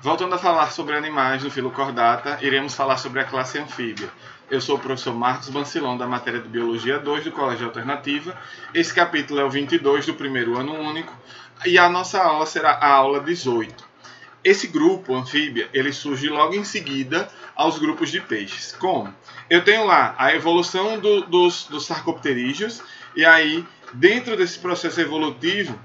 Voltando a falar sobre animais do filo Chordata, iremos falar sobre a classe anfíbia. Eu sou o professor Marcos Bancilon, da matéria de Biologia 2 do Colégio Alternativa. Esse capítulo é o 22 do primeiro ano único e a nossa aula será a aula 18. Esse grupo anfíbia, ele surge logo em seguida aos grupos de peixes. Como? Eu tenho lá a evolução dos sarcopterídeos e aí, dentro desse processo evolutivo,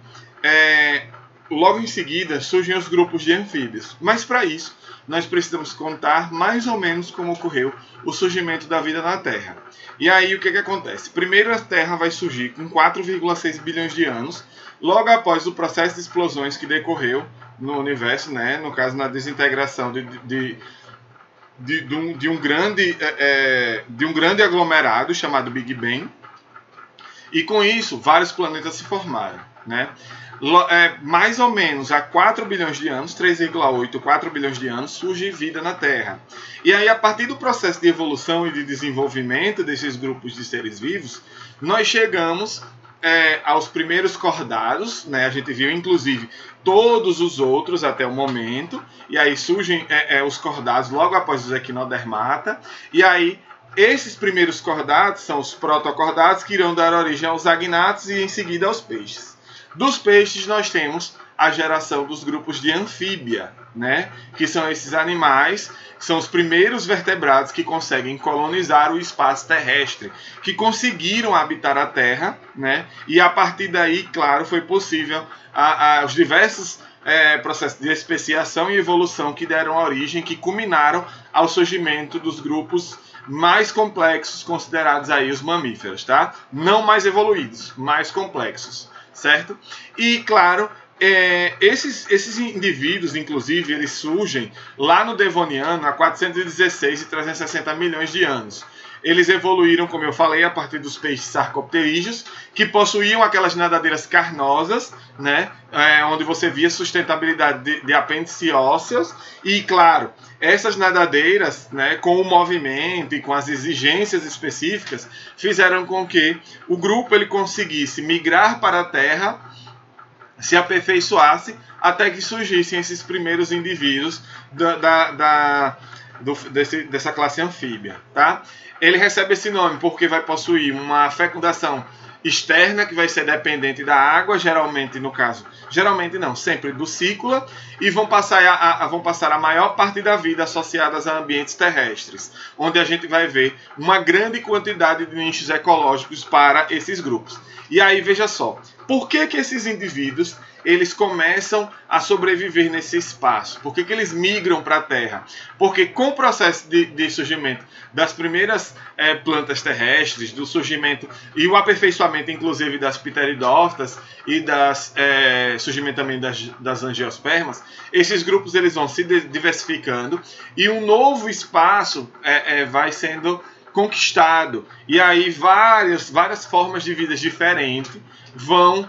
logo em seguida surgem os grupos de anfíbios. Mas para isso, nós precisamos contar mais ou menos como ocorreu o surgimento da vida na Terra. E aí o que acontece? Primeiro a Terra vai surgir com 4,6 bilhões de anos, logo após o processo de explosões que decorreu no universo, né? No caso, na desintegração de um grande aglomerado chamado Big Bang. E com isso, vários planetas se formaram, né? Mais ou menos há 4 bilhões de anos, 3,8, 4 bilhões de anos, surge vida na Terra. E aí, a partir do processo de evolução e de desenvolvimento desses grupos de seres vivos, nós chegamos aos primeiros cordados, né? A gente viu, inclusive, todos os outros até o momento, e aí surgem os cordados logo após os equinodermata, e aí esses primeiros cordados são os protocordados que irão dar origem aos agnatos e em seguida aos peixes. Dos peixes nós temos a geração dos grupos de anfíbia, né? Que são esses animais, que são os primeiros vertebrados que conseguem colonizar o espaço terrestre, que conseguiram habitar a Terra, né? E a partir daí, claro, foi possível os diversos processos de especiação e evolução que deram origem, que culminaram ao surgimento dos grupos mais complexos, considerados aí os mamíferos, tá? Não mais evoluídos, mais complexos, certo? E, claro, esses indivíduos, inclusive, eles surgem lá no Devoniano há 416 e 360 milhões de anos. Eles evoluíram, como eu falei, a partir dos peixes sarcopterídeos, que possuíam aquelas nadadeiras carnosas, né, onde você via sustentabilidade de apêndices ósseos. E, claro, essas nadadeiras, né, com o movimento e com as exigências específicas, fizeram com que o grupo ele conseguisse migrar para a Terra, se aperfeiçoasse, até que surgissem esses primeiros indivíduos dessa classe anfíbia, tá? Ele recebe esse nome porque vai possuir uma fecundação externa que vai ser dependente da água, geralmente não, sempre do cícula, e vão passar a maior parte da vida associadas a ambientes terrestres, onde a gente vai ver uma grande quantidade de nichos ecológicos para esses grupos. E aí, veja só, por que esses indivíduos eles começam a sobreviver nesse espaço? Por que eles migram para a Terra? Porque com o processo de surgimento das primeiras plantas terrestres, do surgimento e o aperfeiçoamento, inclusive, das pteridófitas e surgimento também das angiospermas, esses grupos eles vão se diversificando e um novo espaço vai sendo conquistado. E aí várias formas de vida diferentes vão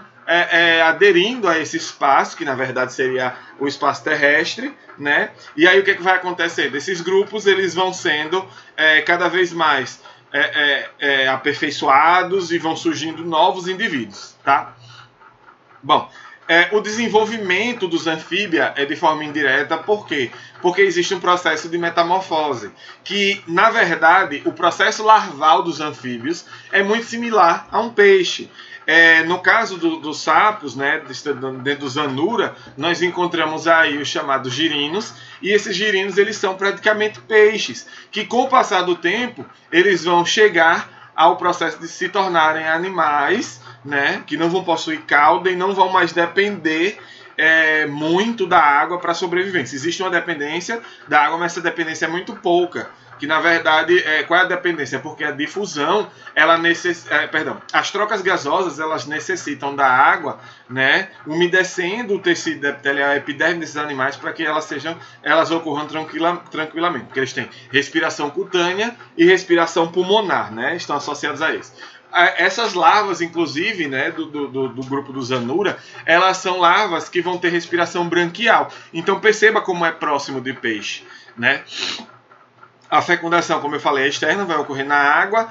aderindo a esse espaço, que na verdade seria o espaço terrestre, né? E aí o que vai acontecer? Desses grupos eles vão sendo cada vez mais aperfeiçoados e vão surgindo novos indivíduos, tá? Bom, o desenvolvimento dos anfíbios é de forma indireta, por quê? Porque existe um processo de metamorfose, que, na verdade, o processo larval dos anfíbios é muito similar a um peixe. No caso dos sapos, né, dentro do Zanura, nós encontramos aí os chamados girinos, e esses girinos eles são praticamente peixes, que com o passar do tempo, eles vão chegar ao processo de se tornarem animais, né, que não vão possuir cauda e não vão mais depender muito da água para sobrevivência. Existe uma dependência da água, mas essa dependência é muito pouca. Que na verdade, qual é a dependência? Porque a difusão, as trocas gasosas, elas necessitam da água, né, umedecendo o tecido epitelial, a epiderme desses animais, para que elas ocorram tranquilamente. Porque eles têm respiração cutânea e respiração pulmonar, né, estão associados a isso. Essas larvas, inclusive, né, do grupo do Zanura, elas são larvas que vão ter respiração branquial. Então perceba como é próximo de peixe, né? A fecundação, como eu falei, é externa, vai ocorrer na água.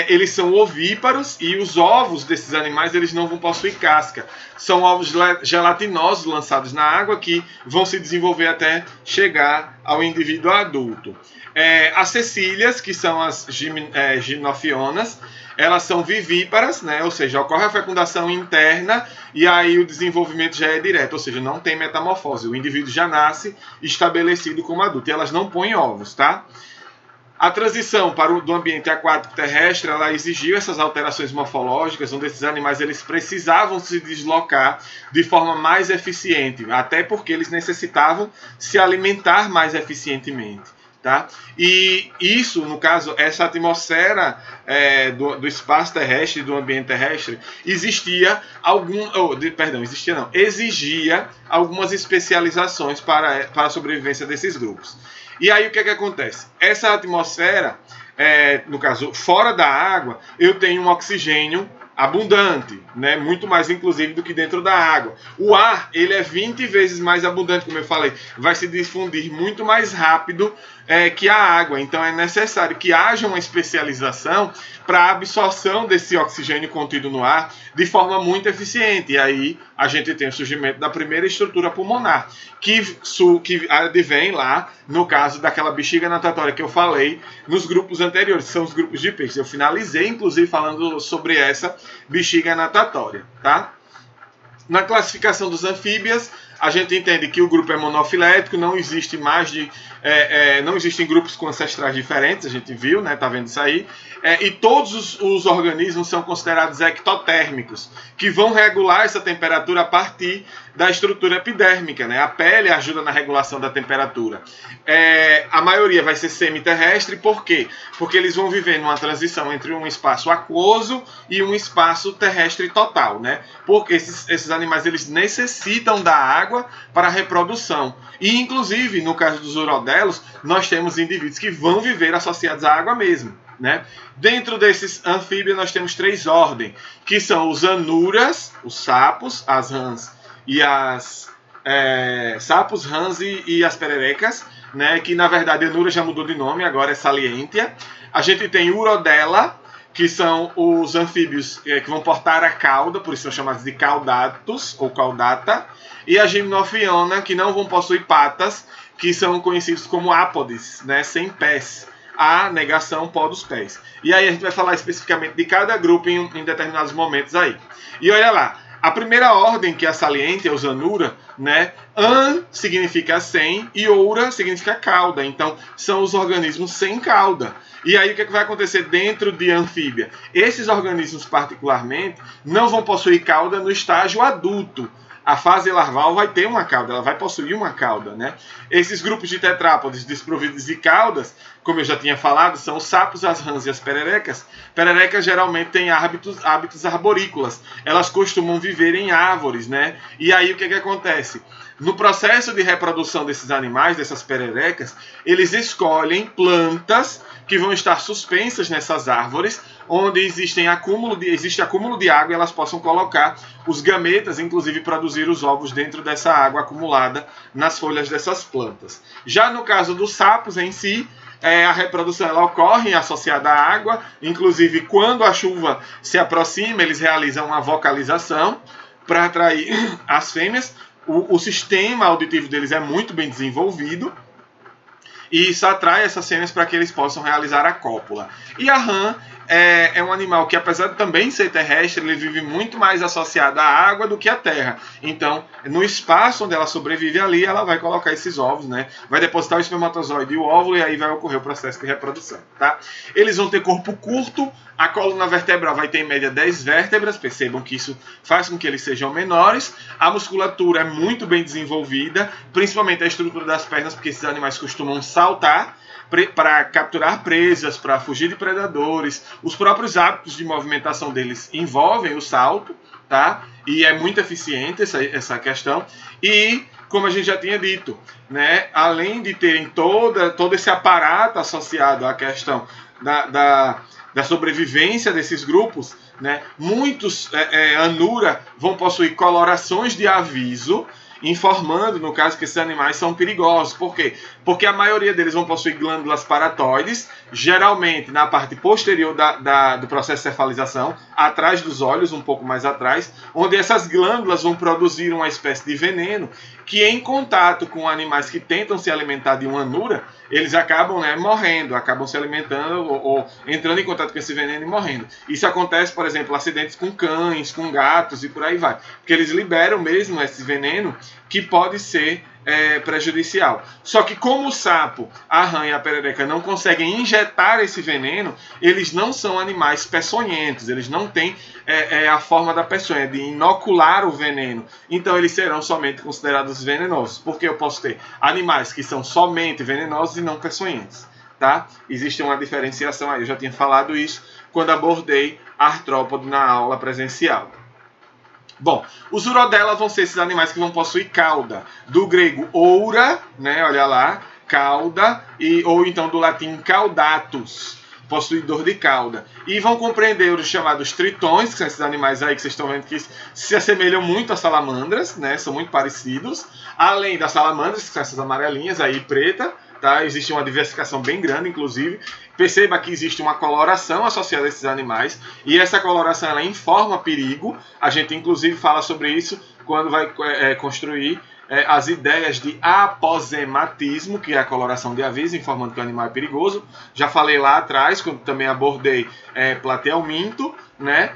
Eles são ovíparos e os ovos desses animais eles não vão possuir casca. São ovos gelatinosos lançados na água que vão se desenvolver até chegar ao indivíduo adulto. As cecílias, que são as gimnofionas, elas são vivíparas, né? Ou seja, ocorre a fecundação interna e aí o desenvolvimento já é direto, ou seja, não tem metamorfose. O indivíduo já nasce estabelecido como adulto e elas não põem ovos, tá? A transição do ambiente aquático terrestre, ela exigiu essas alterações morfológicas, onde esses animais eles precisavam se deslocar de forma mais eficiente, até porque eles necessitavam se alimentar mais eficientemente. Tá? E isso, no caso, essa atmosfera do espaço terrestre, do ambiente terrestre, exigia algumas especializações para a sobrevivência desses grupos. E aí o que acontece? Essa atmosfera, no caso, fora da água, eu tenho um oxigênio abundante, né? Muito mais inclusive do que dentro da água. O ar, ele é 20 vezes mais abundante, como eu falei, vai se difundir muito mais rápido que a água. Então é necessário que haja uma especialização para a absorção desse oxigênio contido no ar de forma muito eficiente. E aí a gente tem o surgimento da primeira estrutura pulmonar, que advém lá, no caso daquela bexiga natatória que eu falei nos grupos anteriores, que são os grupos de peixes. Eu finalizei, inclusive, falando sobre essa bexiga natatória, tá? Na classificação dos anfíbios, a gente entende que o grupo é monofilético, não existe não existem grupos com ancestrais diferentes, a gente viu, né? Tá vendo isso aí? E todos os organismos são considerados ectotérmicos, que vão regular essa temperatura a partir da estrutura epidérmica, né? A pele ajuda na regulação da temperatura. A maioria vai ser semiterrestre, por quê? Porque eles vão viver numa transição entre um espaço aquoso e um espaço terrestre total, né? Porque esses animais eles necessitam da água para a reprodução. E, inclusive, no caso dos urodelos, nós temos indivíduos que vão viver associados à água mesmo, né? Dentro desses anfíbios, nós temos 3 ordens, que são os anuras, os sapos, as rãs e as sapos, rãs e as pererecas, né? Que, na verdade, a anura já mudou de nome, agora é salientia. A gente tem urodela, que são os anfíbios que vão portar a cauda, por isso são chamados de caudatus ou caudata, e a gimnofiona, que não vão possuir patas, que são conhecidos como ápodes, né, sem pés. A negação pó dos pés. E aí a gente vai falar especificamente de cada grupo em determinados momentos aí. E olha lá, a primeira ordem, que é a saliente, é o zanura, né? An significa sem e oura significa cauda. Então, são os organismos sem cauda. E aí, o que vai acontecer dentro de anfíbia? Esses organismos, particularmente, não vão possuir cauda no estágio adulto. A fase larval vai ter uma cauda, ela vai possuir uma cauda, né? Esses grupos de tetrápodes desprovidos de caudas, como eu já tinha falado, são os sapos, as rãs e as pererecas. Pererecas geralmente têm hábitos arborícolas. Elas costumam viver em árvores, né? E aí o que acontece? No processo de reprodução desses animais, dessas pererecas, eles escolhem plantas que vão estar suspensas nessas árvores, onde existe acúmulo de água e elas possam colocar os gametas, inclusive produzir os ovos dentro dessa água acumulada nas folhas dessas plantas. Já no caso dos sapos em si, a reprodução ela ocorre associada à água, inclusive quando a chuva se aproxima, eles realizam uma vocalização para atrair as fêmeas. O sistema auditivo deles é muito bem desenvolvido e isso atrai essas fêmeas para que eles possam realizar a cópula. E a rã é um animal que, apesar de também ser terrestre, ele vive muito mais associado à água do que à terra. Então, no espaço onde ela sobrevive ali, ela vai colocar esses ovos, né? Vai depositar o espermatozoide e o óvulo e aí vai ocorrer o processo de reprodução, tá? Eles vão ter corpo curto, a coluna vertebral vai ter em média 10 vértebras, percebam que isso faz com que eles sejam menores. A musculatura é muito bem desenvolvida, principalmente a estrutura das pernas, porque esses animais costumam saltar para capturar presas, para fugir de predadores. Os próprios hábitos de movimentação deles envolvem o salto, tá? E é muito eficiente essa questão. E, como a gente já tinha dito, né, além de terem todo esse aparato associado à questão da sobrevivência desses grupos, né, muitos anura vão possuir colorações de aviso informando, no caso, que esses animais são perigosos. Por quê? Porque a maioria deles vão possuir glândulas paratóides, geralmente na parte posterior do processo de cefalização, atrás dos olhos, um pouco mais atrás, onde essas glândulas vão produzir uma espécie de veneno que, em contato com animais que tentam se alimentar de uma anura, eles acabam, né, morrendo, acabam se alimentando ou entrando em contato com esse veneno e morrendo. Isso acontece, por exemplo, acidentes com cães, com gatos e por aí vai. Porque eles liberam mesmo esse veneno que pode ser prejudicial. Só que como o sapo, a rã e a perereca não conseguem injetar esse veneno, eles não são animais peçonhentos, eles não têm a forma da peçonha, de inocular o veneno. Então eles serão somente considerados venenosos, porque eu posso ter animais que são somente venenosos e não peçonhentos. Tá? Existe uma diferenciação aí, eu já tinha falado isso quando abordei artrópode na aula presencial. Bom, os urodela vão ser esses animais que vão possuir cauda, do grego oura, né, olha lá, cauda, ou então do latim caudatus, possuidor de cauda. E vão compreender os chamados tritões, que são esses animais aí que vocês estão vendo que se assemelham muito a salamandras, né, são muito parecidos, além das salamandras, que são essas amarelinhas aí, preta. Tá? Existe uma diversificação bem grande, inclusive. Perceba que existe uma coloração associada a esses animais, e essa coloração ela informa perigo. A gente, inclusive, fala sobre isso quando vai construir as ideias de aposematismo, que é a coloração de aviso, informando que o animal é perigoso. Já falei lá atrás, quando também abordei platelminto, né?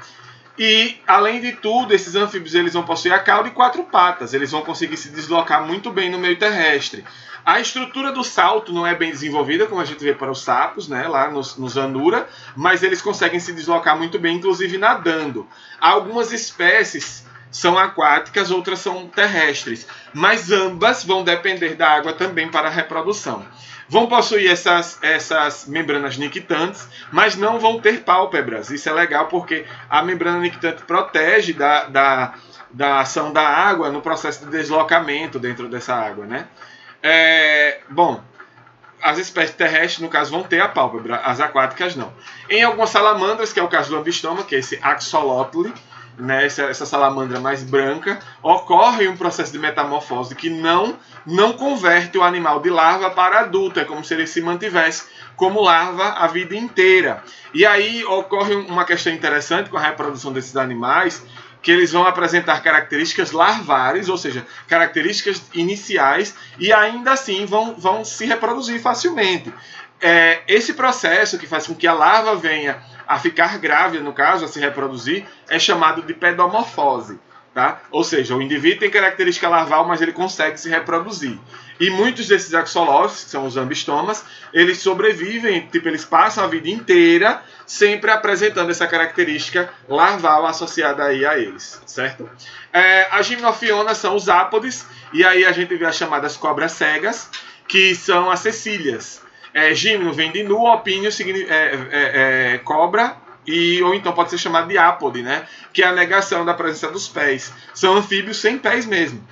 E, além de tudo, esses anfíbios eles vão possuir a cauda e 4 patas. Eles vão conseguir se deslocar muito bem no meio terrestre. A estrutura do salto não é bem desenvolvida, como a gente vê para os sapos, né, lá nos anura, mas eles conseguem se deslocar muito bem, inclusive nadando. Algumas espécies são aquáticas, outras são terrestres, mas ambas vão depender da água também para a reprodução. Vão possuir essas membranas nictantes, mas não vão ter pálpebras. Isso é legal porque a membrana nictante protege da ação da água no processo de deslocamento dentro dessa água, né? Bom, as espécies terrestres, no caso, vão ter a pálpebra, as aquáticas não. Em algumas salamandras, que é o caso do ambistoma, que é esse axolotl, né, essa salamandra mais branca, ocorre um processo de metamorfose que não converte o animal de larva para adulto. É como se ele se mantivesse como larva a vida inteira. E aí ocorre uma questão interessante com a reprodução desses animais, que eles vão apresentar características larvares, ou seja, características iniciais, e ainda assim vão se reproduzir facilmente. Esse processo que faz com que a larva venha a ficar grávida, no caso, a se reproduzir, é chamado de pedomorfose. Tá? Ou seja, o indivíduo tem característica larval, mas ele consegue se reproduzir. E muitos desses axolotls, que são os ambistomas, eles sobrevivem, eles passam a vida inteira sempre apresentando essa característica larval associada aí a eles, certo? As gimnofionas são os ápodes, e aí a gente vê as chamadas cobras cegas, que são as cecílias. Gimno vem de nu, opínio cobra, ou então pode ser chamado de ápode, né? Que é a negação da presença dos pés. São anfíbios sem pés mesmo.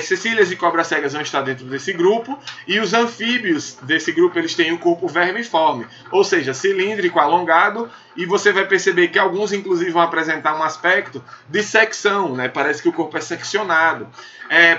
Cecílias e cobras cegas vão estar dentro desse grupo, e os anfíbios desse grupo eles têm o corpo vermiforme, ou seja, cilíndrico, alongado, e você vai perceber que alguns inclusive vão apresentar um aspecto de secção, né? Parece que o corpo é seccionado.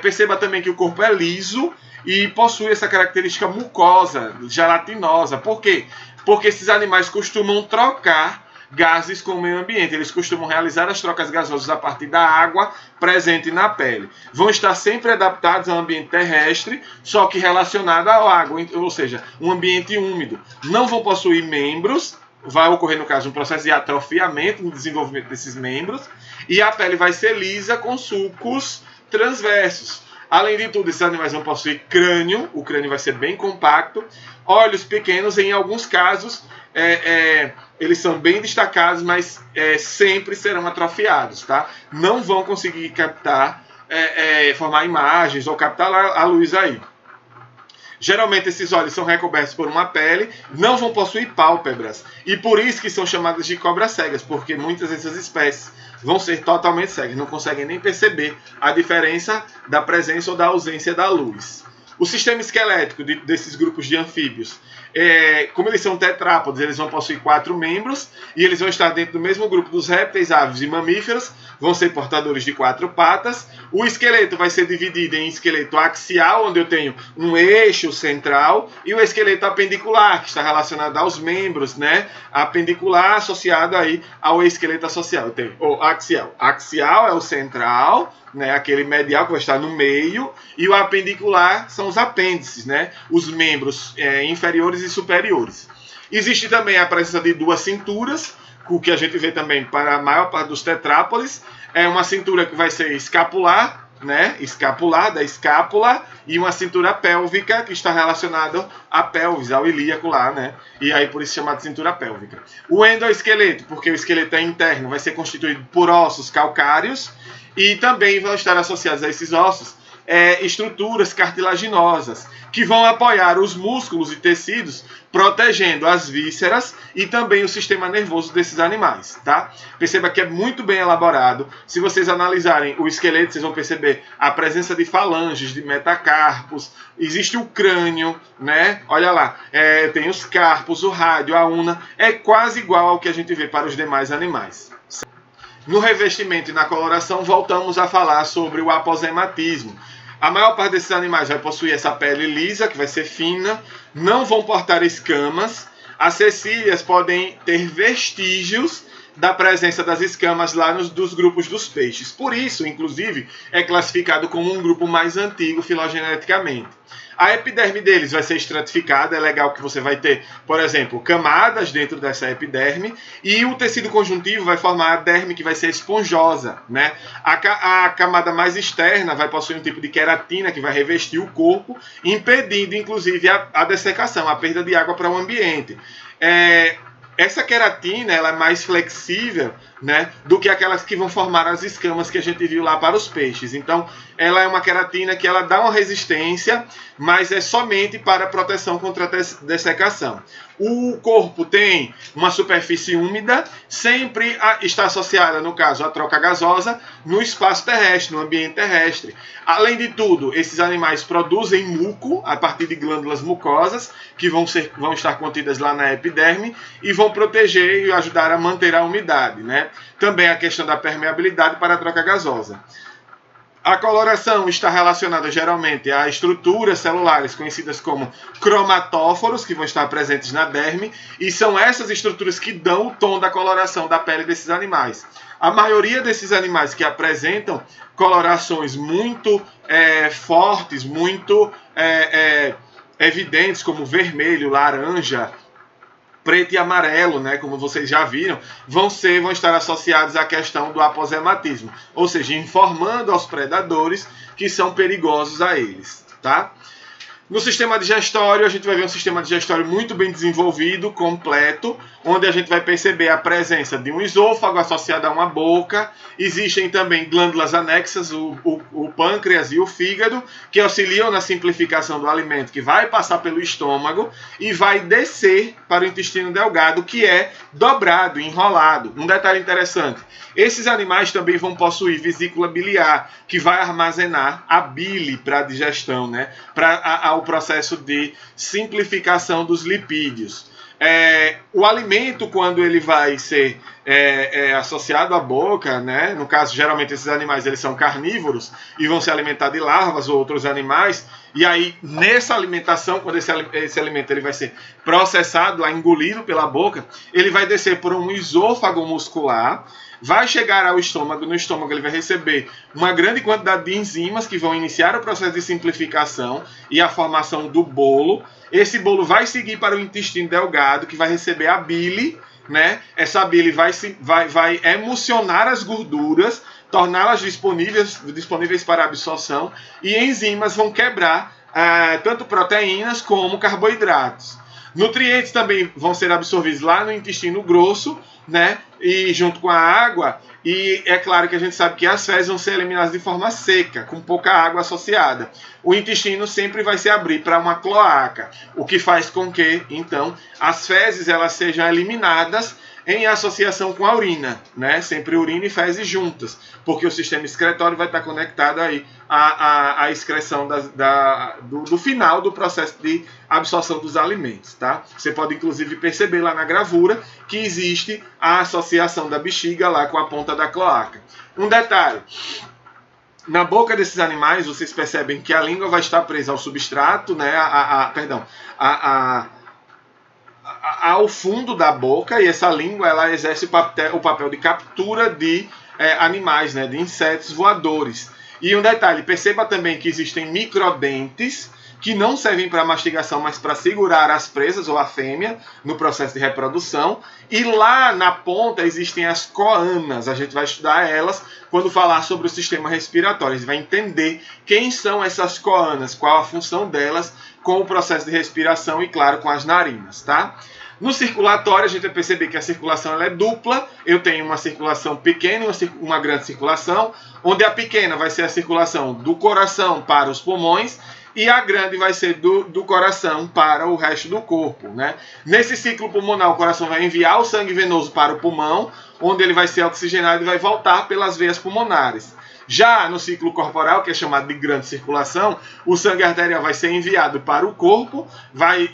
Perceba também que o corpo é liso e possui essa característica mucosa, gelatinosa. Por quê? Porque esses animais costumam trocar gases com o meio ambiente. Eles costumam realizar as trocas gasosas a partir da água presente na pele. Vão estar sempre adaptados ao ambiente terrestre, só que relacionado à água, ou seja, um ambiente úmido. Não vão possuir membros, vai ocorrer, no caso, um processo de atrofiamento no desenvolvimento desses membros, e a pele vai ser lisa com sulcos transversos. Além de tudo, esses animais vão possuir crânio, o crânio vai ser bem compacto, olhos pequenos, em alguns casos eles são bem destacados, mas sempre serão atrofiados, tá? Não vão conseguir captar, formar imagens ou captar a luz aí. Geralmente esses olhos são recobertos por uma pele, não vão possuir pálpebras, e por isso que são chamadas de cobras cegas, porque muitas dessas espécies vão ser totalmente cegas, não conseguem nem perceber a diferença da presença ou da ausência da luz. O sistema esquelético desses grupos de anfíbios, como eles são tetrápodes, eles vão possuir 4 membros e eles vão estar dentro do mesmo grupo dos répteis, aves e mamíferos, vão ser portadores de 4 patas. O esqueleto vai ser dividido em esqueleto axial, onde eu tenho um eixo central, e o esqueleto apendicular, que está relacionado aos membros, né? Apendicular associado aí ao esqueleto associado. Eu tenho o axial. Axial é o central, né, aquele medial que vai estar no meio, e o apendicular são os apêndices, né, os membros inferiores e superiores. Existe também a presença de 2 cinturas, o que a gente vê também para a maior parte dos tetrápodes. É uma cintura que vai ser escapular, né, escapular, da escápula, e uma cintura pélvica que está relacionada à pelvis, ao ilíaco lá, né, e aí por isso chamado cintura pélvica. O endoesqueleto, porque o esqueleto é interno, vai ser constituído por ossos calcários, e também vão estar associados a esses ossos estruturas cartilaginosas, que vão apoiar os músculos e tecidos, protegendo as vísceras e também o sistema nervoso desses animais, tá? Perceba que é muito bem elaborado. Se vocês analisarem o esqueleto, vocês vão perceber a presença de falanges, de metacarpos, existe o crânio, né? Olha lá, tem os carpos, o rádio, a una, é quase igual ao que a gente vê para os demais animais. No revestimento e na coloração, voltamos a falar sobre o aposematismo. A maior parte desses animais vai possuir essa pele lisa, que vai ser fina, não vão portar escamas. As cecílias podem ter vestígios da presença das escamas lá dos grupos dos peixes. Por isso, inclusive, é classificado como um grupo mais antigo filogeneticamente. A epiderme deles vai ser estratificada, é legal que você vai ter, por exemplo, camadas dentro dessa epiderme, e o tecido conjuntivo vai formar a derme, que vai ser esponjosa, né? A camada mais externa vai possuir um tipo de queratina que vai revestir o corpo, impedindo inclusive a dessecação, a perda de água para o ambiente. Essa queratina ela é mais flexível, né, do que aquelas que vão formar as escamas que a gente viu lá para os peixes. Então, ela é uma queratina que ela dá uma resistência, mas é somente para proteção contra a dessecação. O corpo tem uma superfície úmida, sempre está associada, no caso, à troca gasosa no espaço terrestre, no ambiente terrestre. Além de tudo, esses animais produzem muco a partir de glândulas mucosas, que vão estar contidas lá na epiderme e vão proteger e ajudar a manter a umidade, né? Também a questão da permeabilidade para a troca gasosa. A coloração está relacionada geralmente a estruturas celulares conhecidas como cromatóforos, que vão estar presentes na derme, e são essas estruturas que dão o tom da coloração da pele desses animais. A maioria desses animais que apresentam colorações muito fortes, muito evidentes, como vermelho, laranja, preto e amarelo, né, como vocês já viram, vão estar associados à questão do aposematismo, ou seja, informando aos predadores que são perigosos a eles, tá? No sistema digestório, a gente vai ver um sistema digestório muito bem desenvolvido, completo, onde a gente vai perceber a presença de um esôfago associado a uma boca. Existem também glândulas anexas, o pâncreas e o fígado, que auxiliam na simplificação do alimento, que vai passar pelo estômago e vai descer para o intestino delgado, que é dobrado, enrolado. Um detalhe interessante, esses animais também vão possuir vesícula biliar, que vai armazenar a bile para a digestão, né? Para o processo de simplificação dos lipídios. O alimento, quando ele vai ser associado à boca, né? No caso, geralmente esses animais eles são carnívoros e vão se alimentar de larvas ou outros animais, e aí nessa alimentação, quando esse alimento ele vai ser processado, engolido pela boca, ele vai descer por um esôfago muscular, vai chegar ao estômago. No estômago ele vai receber uma grande quantidade de enzimas que vão iniciar o processo de simplificação e a formação do bolo. Esse bolo vai seguir para o intestino delgado, que vai receber a bile, né? Essa bile vai emulsionar as gorduras, torná-las disponíveis para absorção, e enzimas vão quebrar tanto proteínas como carboidratos. Nutrientes também vão ser absorvidos lá no intestino grosso, né? E junto com a água, e é claro que a gente sabe que as fezes vão ser eliminadas de forma seca, com pouca água associada. O intestino sempre vai se abrir para uma cloaca, o que faz com que, então, as fezes elas sejam eliminadas em associação com a urina, né? Sempre urina e fezes juntas, porque o sistema excretório vai estar conectado aí à excreção do final do processo de absorção dos alimentos, tá? Você pode inclusive perceber lá na gravura que existe a associação da bexiga lá com a ponta da cloaca. Um detalhe: na boca desses animais, vocês percebem que a língua vai estar presa ao substrato, né? Ao fundo da boca, e essa língua ela exerce o papel de captura de animais, né? De insetos voadores. E um detalhe: perceba também que existem microdentes que não servem para mastigação, mas para segurar as presas ou a fêmea no processo de reprodução. E lá na ponta existem as coanas. A gente vai estudar elas quando falar sobre o sistema respiratório. A gente vai entender quem são essas coanas, qual a função delas com o processo de respiração e, claro, com as narinas, tá? No circulatório, a gente vai perceber que a circulação ela é dupla. Eu tenho uma circulação pequena e uma grande circulação, onde a pequena vai ser a circulação do coração para os pulmões, e a grande vai ser do coração para o resto do corpo, né? Nesse ciclo pulmonar, o coração vai enviar o sangue venoso para o pulmão, onde ele vai ser oxigenado e vai voltar pelas veias pulmonares. Já no ciclo corporal, que é chamado de grande circulação, o sangue arterial vai ser enviado para o corpo, vai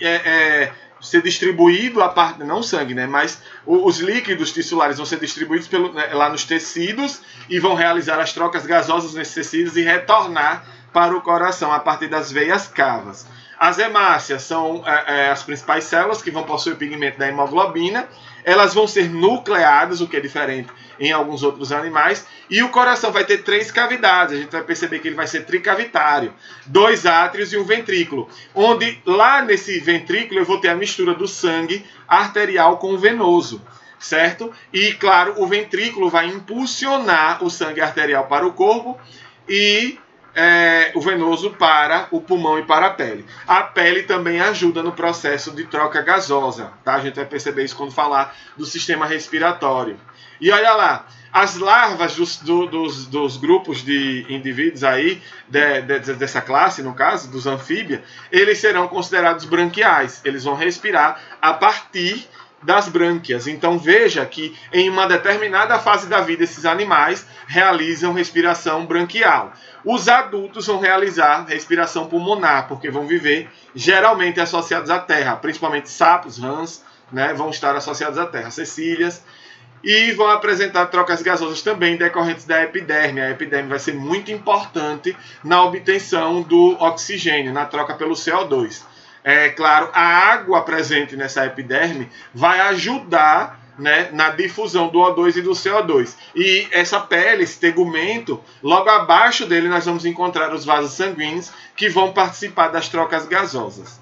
ser distribuído, não o sangue, né? Mas os líquidos tissulares vão ser distribuídos lá nos tecidos e vão realizar as trocas gasosas nesses tecidos e retornar para o coração a partir das veias cavas. As hemácias são as principais células que vão possuir o pigmento da hemoglobina. Elas vão ser nucleadas, o que é diferente em alguns outros animais. E o coração vai ter 3 cavidades. A gente vai perceber que ele vai ser tricavitário. 2 átrios e um ventrículo. Onde lá nesse ventrículo eu vou ter a mistura do sangue arterial com o venoso. Certo? E, claro, o ventrículo vai impulsionar o sangue arterial para o corpo e o venoso para o pulmão e para a pele. A pele também ajuda no processo de troca gasosa, tá? A gente vai perceber isso quando falar do sistema respiratório. E olha lá, as larvas dos grupos de indivíduos aí, dessa classe, no caso, dos anfíbios, eles serão considerados branquiais. Eles vão respirar a partir das brânquias. Então veja que em uma determinada fase da vida esses animais realizam respiração branquial. Os adultos vão realizar respiração pulmonar, porque vão viver geralmente associados à terra, principalmente sapos, rãs, né, vão estar associados à terra, cecílias, e vão apresentar trocas gasosas também decorrentes da epiderme. A epiderme vai ser muito importante na obtenção do oxigênio, na troca pelo CO2. Claro, a água presente nessa epiderme vai ajudar, né, na difusão do O2 e do CO2. E essa pele, esse tegumento, logo abaixo dele nós vamos encontrar os vasos sanguíneos que vão participar das trocas gasosas.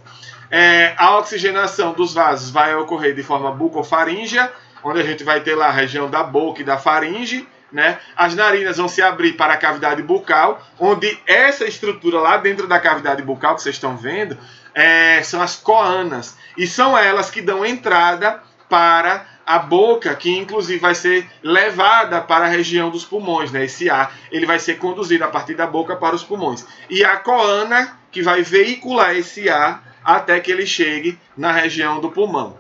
A oxigenação dos vasos vai ocorrer de forma bucofaríngea, onde a gente vai ter lá a região da boca e da faringe, né? As narinas vão se abrir para a cavidade bucal, onde essa estrutura lá dentro da cavidade bucal que vocês estão vendo são as coanas, e são elas que dão entrada para a boca, que inclusive vai ser levada para a região dos pulmões, né? Esse ar ele vai ser conduzido a partir da boca para os pulmões, e a coana que vai veicular esse ar até que ele chegue na região do pulmão.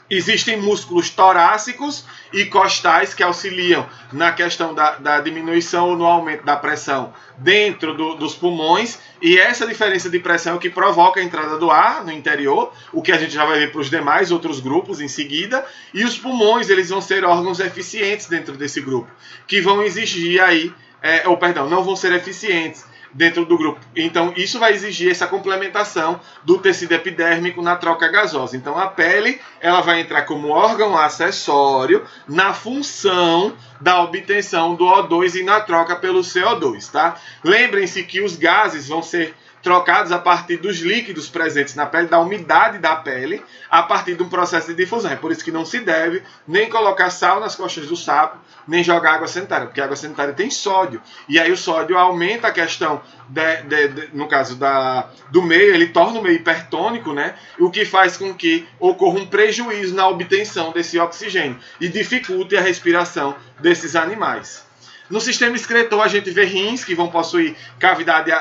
Existem músculos torácicos e costais que auxiliam na questão da diminuição ou no aumento da pressão dentro dos pulmões, e essa diferença de pressão é o que provoca a entrada do ar no interior, o que a gente já vai ver para os demais outros grupos em seguida. E os pulmões eles vão ser órgãos eficientes dentro desse grupo, que vão exigir aí, não vão ser eficientes dentro do grupo. Então, isso vai exigir essa complementação do tecido epidérmico na troca gasosa. Então, a pele ela vai entrar como órgão acessório na função da obtenção do O2 e na troca pelo CO2, tá? Lembrem-se que os gases vão ser trocados a partir dos líquidos presentes na pele, da umidade da pele, a partir de um processo de difusão. É por isso que não se deve nem colocar sal nas costas do sapo, nem jogar água sanitária, porque a água sanitária tem sódio. E aí o sódio aumenta a questão, no caso do meio, ele torna o meio hipertônico, né? O que faz com que ocorra um prejuízo na obtenção desse oxigênio e dificulte a respiração desses animais. No sistema excretor, a gente vê rins que vão possuir cavidade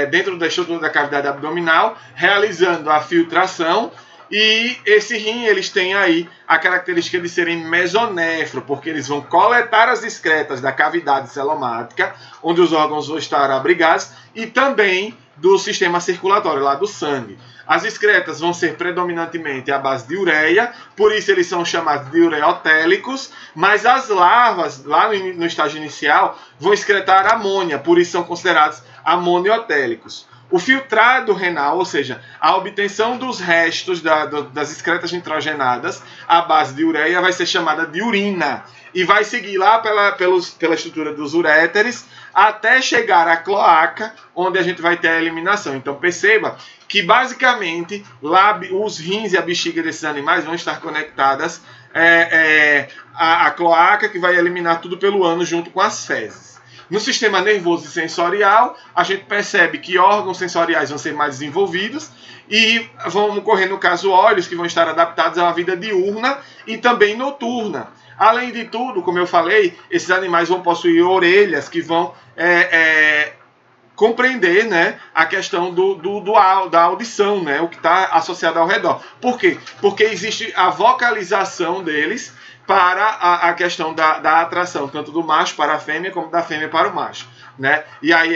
dentro da estrutura da cavidade abdominal, realizando a filtração, E esse rim, eles têm aí a característica de serem mesonéfro, porque eles vão coletar as excretas da cavidade celomática, onde os órgãos vão estar abrigados, e também do sistema circulatório, lá do sangue. As excretas vão ser predominantemente à base de ureia, por isso eles são chamados de ureotélicos, mas as larvas, lá no estágio inicial, vão excretar amônia, por isso são considerados amoniotélicos. O filtrado renal, ou seja, a obtenção dos restos das excretas nitrogenadas à base de ureia, vai ser chamada de urina e vai seguir lá pela estrutura dos uréteres até chegar à cloaca, onde a gente vai ter a eliminação. Então perceba que basicamente lá os rins e a bexiga desses animais vão estar conectadas à cloaca, que vai eliminar tudo pelo ânus junto com as fezes. No sistema nervoso e sensorial, a gente percebe que órgãos sensoriais vão ser mais desenvolvidos e vão ocorrer, no caso, olhos que vão estar adaptados a uma vida diurna e também noturna. Além de tudo, como eu falei, esses animais vão possuir orelhas que vão compreender, né, a questão da audição, né, o que está associado ao redor. Por quê? Porque existe a vocalização deles para a questão da atração, tanto do macho para a fêmea, como da fêmea para o macho, né? E aí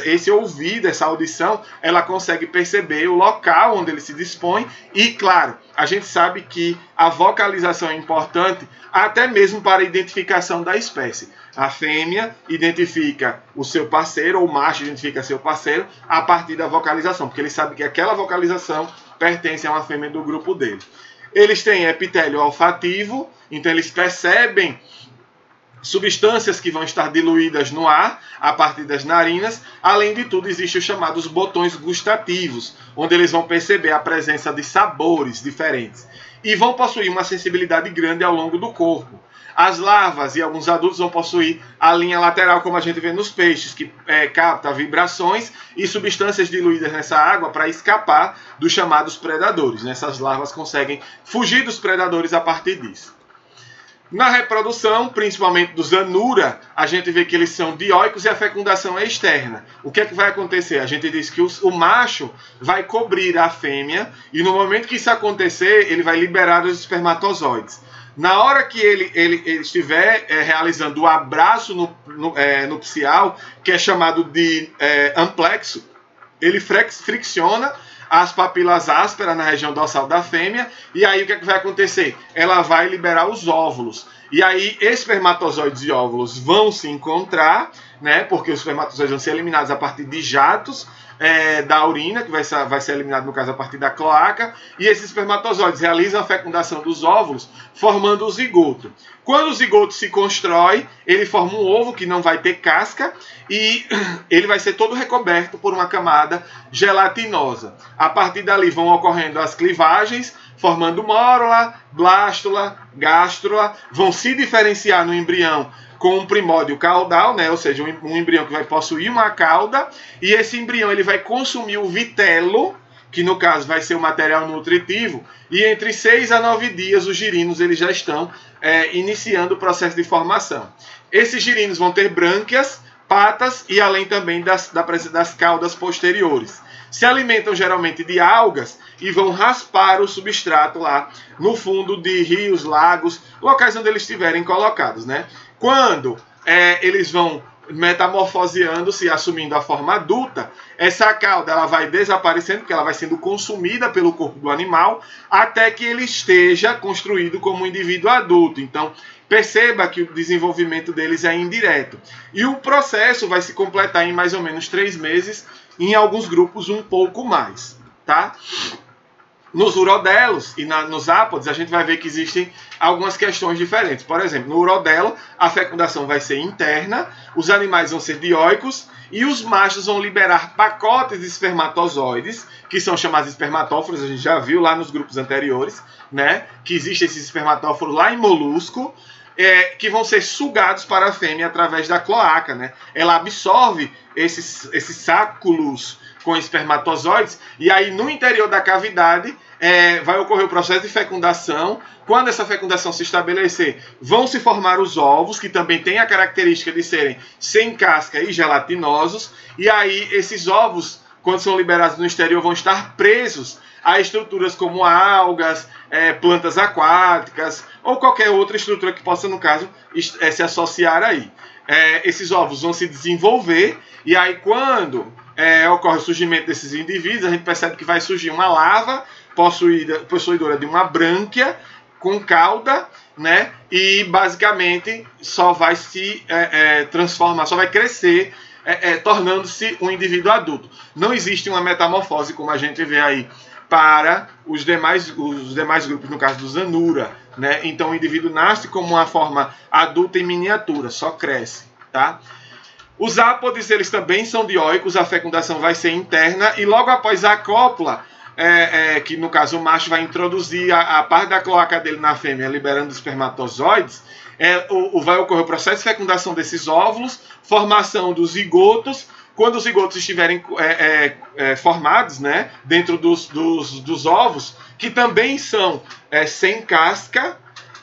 esse ouvido, essa audição, ela consegue perceber o local onde ele se dispõe e, claro, a gente sabe que a vocalização é importante até mesmo para a identificação da espécie. A fêmea identifica o seu parceiro, ou o macho identifica seu parceiro a partir da vocalização, porque ele sabe que aquela vocalização pertence a uma fêmea do grupo dele. Eles têm epitélio olfativo, então eles percebem substâncias que vão estar diluídas no ar a partir das narinas. Além de tudo, existem os chamados botões gustativos, onde eles vão perceber a presença de sabores diferentes e vão possuir uma sensibilidade grande ao longo do corpo. As larvas e alguns adultos vão possuir a linha lateral, como a gente vê nos peixes, que capta vibrações e substâncias diluídas nessa água para escapar dos chamados predadores. Essas larvas conseguem fugir dos predadores a partir disso. Na reprodução, principalmente dos anura, a gente vê que eles são dioicos e a fecundação é externa. O que é que vai acontecer? A gente diz que o macho vai cobrir a fêmea e no momento que isso acontecer, ele vai liberar os espermatozoides. Na hora que ele estiver realizando o abraço nupcial, que é chamado de amplexo, ele fricciona as papilas ásperas na região dorsal da fêmea, e aí o que é que vai acontecer? Ela vai liberar os óvulos. E aí espermatozoides e óvulos vão se encontrar, né? Porque os espermatozoides vão ser eliminados a partir de jatos da urina, que vai ser eliminado, no caso, a partir da cloaca, e esses espermatozoides realizam a fecundação dos óvulos, formando o zigoto. Quando o zigoto se constrói, ele forma um ovo que não vai ter casca e ele vai ser todo recoberto por uma camada gelatinosa. A partir dali vão ocorrendo as clivagens, formando mórula, blástula, gástrula, vão se diferenciar no embrião com um primórdio caudal, né? Ou seja, um embrião que vai possuir uma cauda, e esse embrião ele vai consumir o vitelo, que no caso vai ser o material nutritivo, e entre 6 a 9 dias os girinos eles já estão iniciando o processo de formação. Esses girinos vão ter brânquias, patas e além também das caudas posteriores. Se alimentam geralmente de algas e vão raspar o substrato lá no fundo de rios, lagos, locais onde eles estiverem colocados, né? Quando eles vão metamorfoseando-se, assumindo a forma adulta, essa cauda ela vai desaparecendo, porque ela vai sendo consumida pelo corpo do animal, até que ele esteja construído como um indivíduo adulto. Então, perceba que o desenvolvimento deles é indireto. E o processo vai se completar em mais ou menos 3 meses, em alguns grupos um pouco mais, tá? Nos urodelos e nos ápodes, a gente vai ver que existem algumas questões diferentes. Por exemplo, no urodelo, a fecundação vai ser interna, os animais vão ser dioicos e os machos vão liberar pacotes de espermatozoides, que são chamados espermatóforos, a gente já viu lá nos grupos anteriores, né? Que existem esses espermatóforos lá em molusco, que vão ser sugados para a fêmea através da cloaca, né? Ela absorve esses sáculos com espermatozoides, e aí no interior da cavidade vai ocorrer o processo de fecundação. Quando essa fecundação se estabelecer, vão se formar os ovos, que também têm a característica de serem sem casca e gelatinosos, e aí esses ovos, quando são liberados no exterior, vão estar presos a estruturas como algas, plantas aquáticas ou qualquer outra estrutura que possa, no caso, se associar aí. Esses ovos vão se desenvolver e aí quando ocorre o surgimento desses indivíduos, a gente percebe que vai surgir uma larva possuidora de uma brânquia com cauda, né? E basicamente só vai se transformar, só vai crescer, tornando-se um indivíduo adulto. Não existe uma metamorfose como a gente vê aí para os demais grupos, no caso do Zanura, né? Então o indivíduo nasce como uma forma adulta em miniatura, só cresce, tá? Os ápodes, eles também são dioicos, a fecundação vai ser interna e logo após a cópula, que no caso o macho vai introduzir a parte da cloaca dele na fêmea, liberando espermatozoides, vai ocorrer o processo de fecundação desses óvulos, formação dos zigotos. Quando os zigotos estiverem formados, né, dentro dos ovos, que também são sem casca,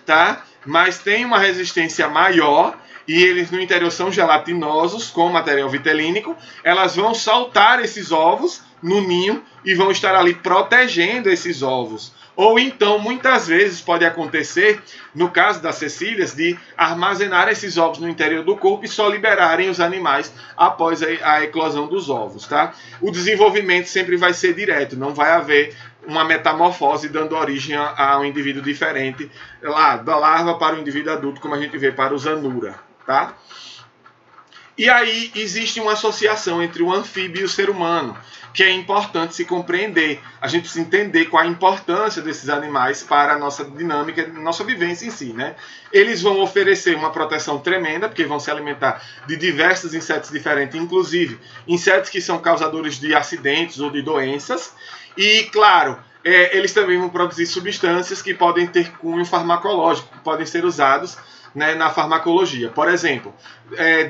tá? Mas tem uma resistência maior, e eles no interior são gelatinosos, com material vitelínico, elas vão saltar esses ovos no ninho e vão estar ali protegendo esses ovos. Ou então, muitas vezes pode acontecer, no caso das cecílias, de armazenar esses ovos no interior do corpo e só liberarem os animais após a eclosão dos ovos, tá? O desenvolvimento sempre vai ser direto, não vai haver uma metamorfose dando origem a um indivíduo diferente, lá da larva para o indivíduo adulto, como a gente vê para o Zanura, tá? E aí existe uma associação entre o anfíbio e o ser humano, que é importante se compreender. A gente precisa entender qual a importância desses animais para a nossa dinâmica, nossa vivência em si, né? Eles vão oferecer uma proteção tremenda, porque vão se alimentar de diversos insetos diferentes, inclusive insetos que são causadores de acidentes ou de doenças. E, claro, eles também vão produzir substâncias que podem ter cunho farmacológico, que podem ser usados, né, na farmacologia. Por exemplo,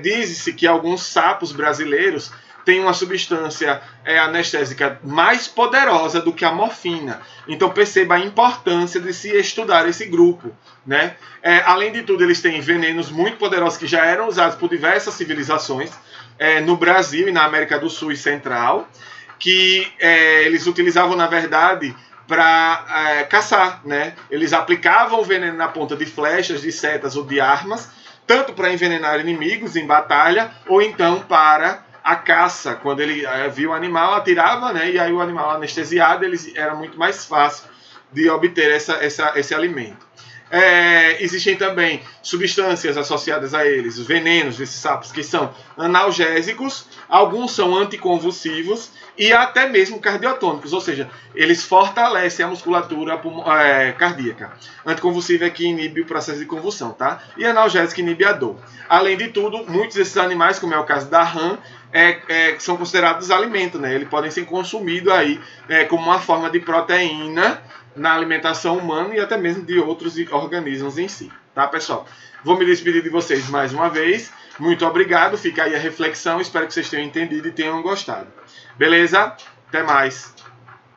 diz-se que alguns sapos brasileiros têm uma substância anestésica mais poderosa do que a morfina. Então perceba a importância de se estudar esse grupo, né? Além de tudo, eles têm venenos muito poderosos que já eram usados por diversas civilizações no Brasil e na América do Sul e Central, que eles utilizavam, na verdade, para caçar, né? Eles aplicavam o veneno na ponta de flechas, de setas ou de armas, tanto para envenenar inimigos em batalha, ou então para a caça. Quando ele via o animal, atirava, né? E aí o animal anestesiado, era muito mais fácil de obter esse alimento. Existem também substâncias associadas a eles, os venenos desses sapos, que são analgésicos, alguns são anticonvulsivos e até mesmo cardiotônicos, ou seja, eles fortalecem a musculatura cardíaca. Anticonvulsivo é que inibe o processo de convulsão, tá? E analgésico inibe a dor. Além de tudo, muitos desses animais, como é o caso da rã, são considerados alimento, né? Eles podem ser consumidos aí como uma forma de proteína na alimentação humana e até mesmo de outros organismos em si, tá, pessoal? Vou me despedir de vocês mais uma vez. Muito obrigado, fica aí a reflexão, espero que vocês tenham entendido e tenham gostado. Beleza? Até mais!